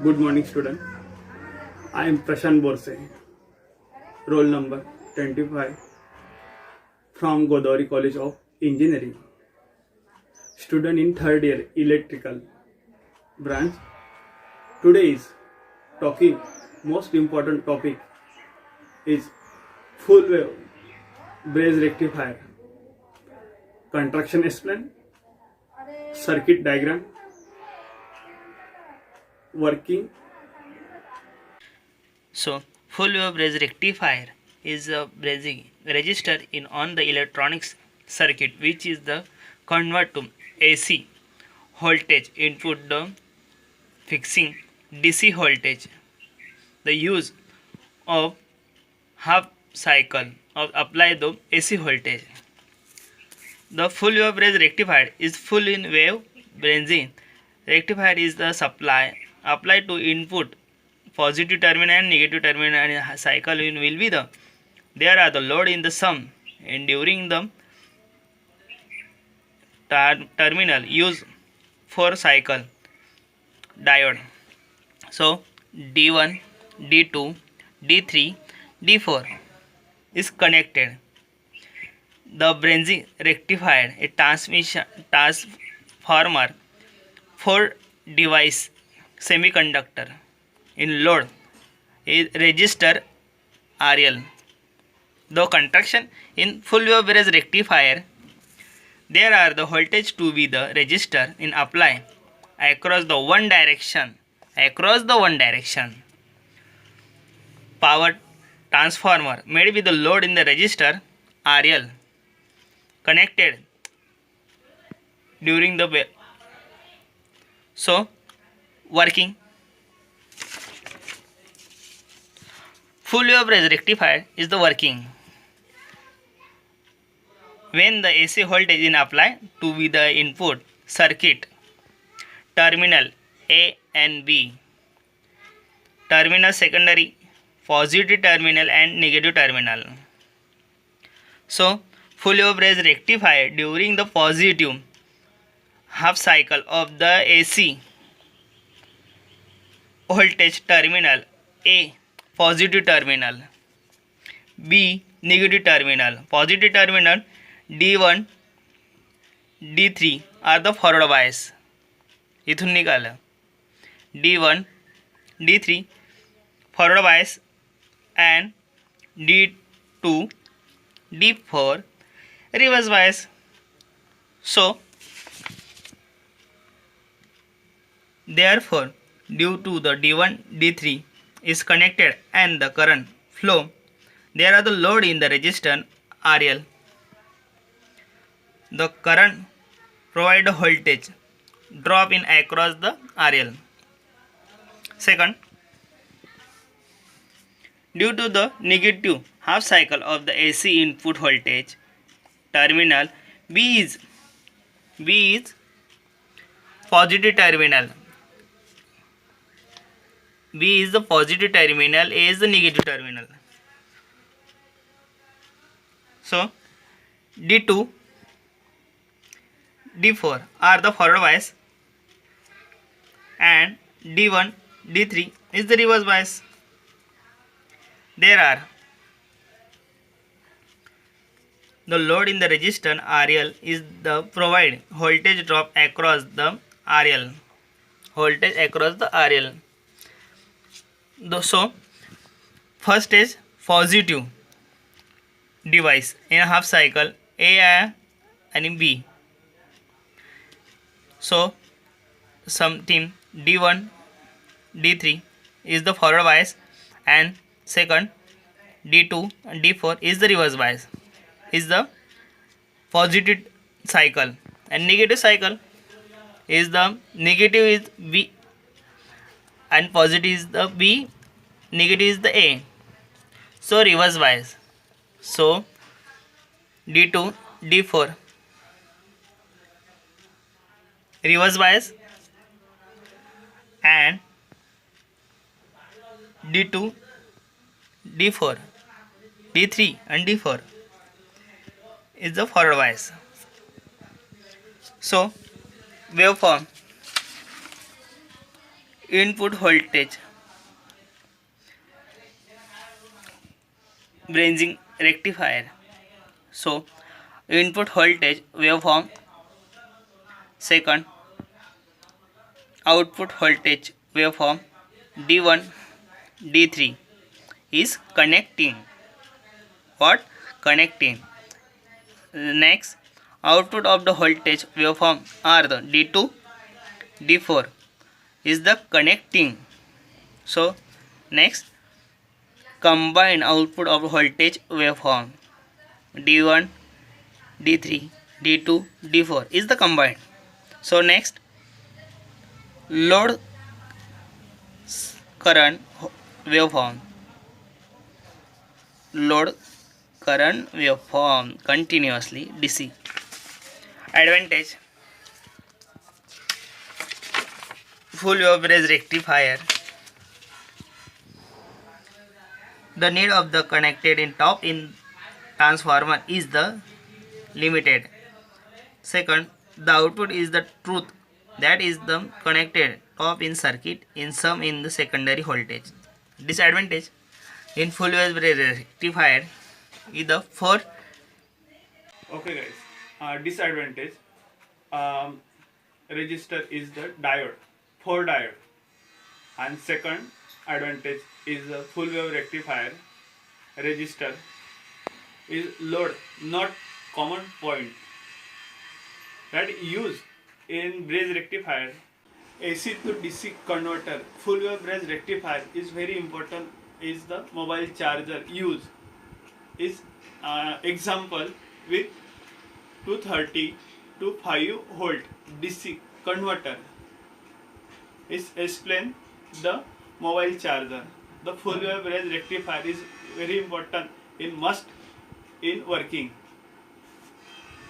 Good morning, student. I am Prashant Borse, roll number 25 from Godavari College of Engineering. Student in third year electrical branch. Today is talking most important topic is full wave bridge rectifier. Contraction explain, circuit diagram, working. So, full wave bridge rectifier is a bridging register in on the electronics circuit, which is the convert to AC voltage input the fixing DC voltage. The use of half cycle of apply the AC voltage. The full wave bridge rectifier is full in wave bridging. Rectifier is the supply applied to input positive terminal and negative terminal, and cycle will be the there are the load in the sum, and during the terminal use for cycle diode. So D1, D2, D3, D4 is connected. The bridging rectifier a transformer for device semiconductor in load is resistor RL. The contraction in full wave bridge rectifier, there are the voltage to be the resistor in apply across the one direction. Power transformer made with the load in the resistor RL connected during the so working. Full wave bridge rectifier is the working when the AC voltage is applied to be the input circuit terminal A and B, terminal secondary, positive terminal and negative terminal. So full wave bridge rectifier during the positive half cycle of the AC voltage terminal A positive terminal, B negative terminal. Positive terminal D1 D3 are the forward bias. इथून निकाला D1 D3 forward bias and D2 D4 reverse bias. So therefore, due to the D1 D3 is connected and the current flow, there are the load in the resistor RL. The current provide a voltage drop in across the RL. Second, due to the negative half cycle of the AC input voltage, terminal B is positive terminal. B is the positive terminal, A is the negative terminal. So D2, D4 are the forward bias and D1, D3 is the reverse bias. There are the load in the resistor RL is the provide voltage drop across the RL. So first is positive device in a half cycle A and B. So something D1 D3 is the forward bias and second D2 and D4 is the reverse bias, is the positive cycle, and negative cycle is the negative is B and positive is the B, negative is the A. So reverse bias. So D2 D4 reverse bias and D2 D4 D3 and D4 is the forward bias. So waveform input voltage bridging rectifier. So input voltage waveform, second output voltage waveform D1 D3 is connecting. What? Connecting. Next, output of the voltage waveform are the D2 D4 is the connecting. So next, combined output of voltage waveform D1 D3 D2 D4 is the combined. So next, load current waveform, load current waveform continuously DC. Advantage: full wave bridge rectifier. The need of the connected in top in transformer is the limited. Second, the output is the truth, that is the connected top in circuit in sum in the secondary voltage. Disadvantage: in full wave bridge rectifier is the first Okay, guys. Disadvantage. Register is the diode, 4 diode, and second advantage is the full wave rectifier. Register is load, not common point that used in bridge rectifier. AC to DC converter, full wave bridge rectifier is very important. Is the mobile charger use is example with 230 to 5 volt DC converter is explain the mobile charger. The full wave bridge rectifier is very important in must in working.